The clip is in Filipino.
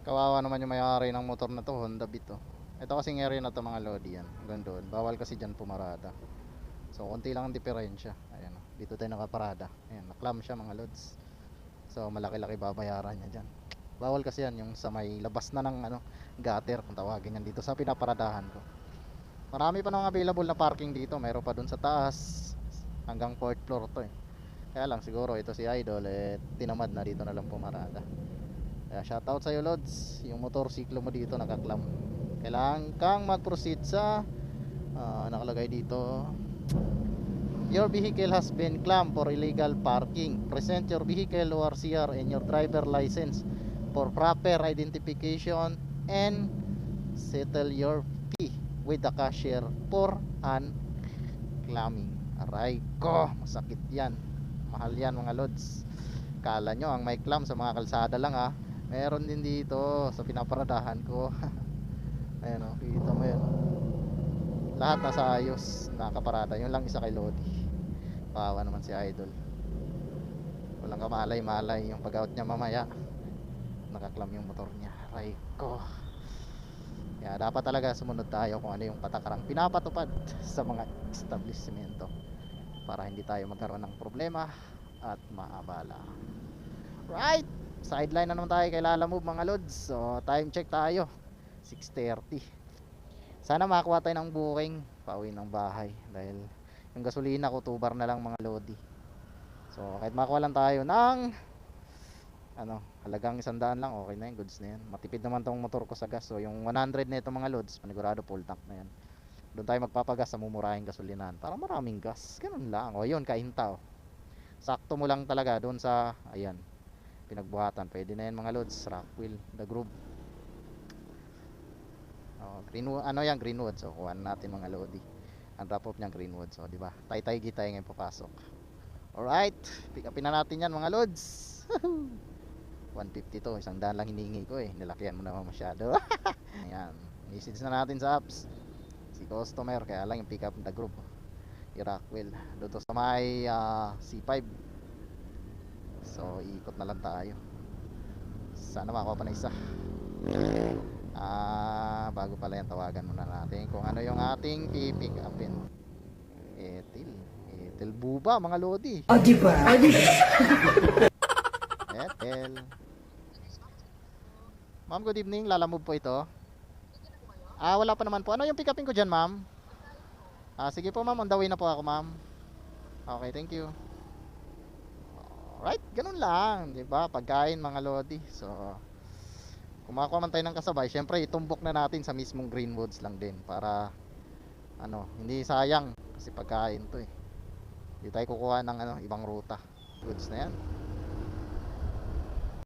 Kawawa naman yung may-ari ng motor na to, Honda Beat oh. Ito kasing area na to mga lodi yan. Hanggang doon. Bawal kasi dyan pumarada. So konti lang ang diferensya. Ayan oh. Dito tayo nakaparada. Ayan, naklam siya mga lods. So malaki-laki babayaran niya dyan. Bawal kasi yan yung sa may labas na ng ano, gutter kung tawagin yan dito sa pinaparadahan ko. Marami pa nang available na parking dito. Meron pa dun sa taas. Hanggang 4th floor to eh. Kaya lang siguro ito si Idol tinamad na dito na lang pumarada. Kaya shoutout sa iyo Lods. Yung motorsiklo mo dito nakaklam. Kailangan kang mag-proceed sa nakalagay dito, your vehicle has been clamped for illegal parking. Present your vehicle ORCR and your driver license for proper identification and settle your fee with the cashier for unclamming. Aray ko, masakit yan. Mahal yan mga lods. Kala nyo ang may clam sa mga kalsada lang ha. Meron din dito sa pinaparadahan ko. Ayan o, kita mo yan. Lahat nasa ayos, nakaparada. Yun lang isa kay Lodi. Pawa naman si Idol. Walang kamalay-malay yung pag-out niya mamaya. Nakaklam yung motor niya. Aray ko. Kaya dapat talaga sumunod tayo kung ano yung patakarang pinapatupad sa mga establishmento para hindi tayo magkaroon ng problema at maabala. Right, sideline na naman tayo kay Lalamove mga lods. So time check tayo, 6:30. Sana makakuha tayo ng booking pauwi ng bahay dahil yung gasolina ko 2 bar na lang mga lodi. So kahit makakuha lang tayo ng halagang 100 lang, okay na yun, goods na yan. Matipid naman tong motor ko sa gas. So yung 100 na ito mga lods, panigurado full tank na yan. Doon tayo magpapagas sa mumurahing gasolinahan para maraming gas. Ganun lang. O yun, kainta oh. Sakto mo lang talaga doon sa ayan, pinagbuhatan. Pwede na yan mga lods. Rockwheel, the groove. Greenwood, yan, Greenwood. So kuha natin mga lodi. Ang drop off niyang Greenwood. So di ba? Tay-tay tayo ngayon papasok. Alright, pick upin na natin yan mga lods. 150 to, 100 lang hinihingi ko eh. Nilakyan mo naman masyado. Ayan, message na natin sa apps si customer, kaya lang yung pick up the group i-Rockwell doon to sa may C5. So ikot na lang tayo. Sana makakuha pa na isa. Bago pala yan, tawagan muna natin kung ano yung ating pick upin. Etel buba mga lodi. Diba? Etel. Ma'am, good evening. Lalamove po ito. Wala pa naman po. Ano yung pick upin ko dyan, ma'am? Sige po, ma'am. On the way na po ako, ma'am. Okay, thank you. Alright, ganun lang. Diba? Pagkain, mga lodi. So, kung makakuha man tayo ng kasabay, syempre, itumbok na natin sa mismong Greenwoods lang din. Para, hindi sayang. Kasi pagkain to eh. Hindi tayo kukuha ng ibang ruta. Goods na yan.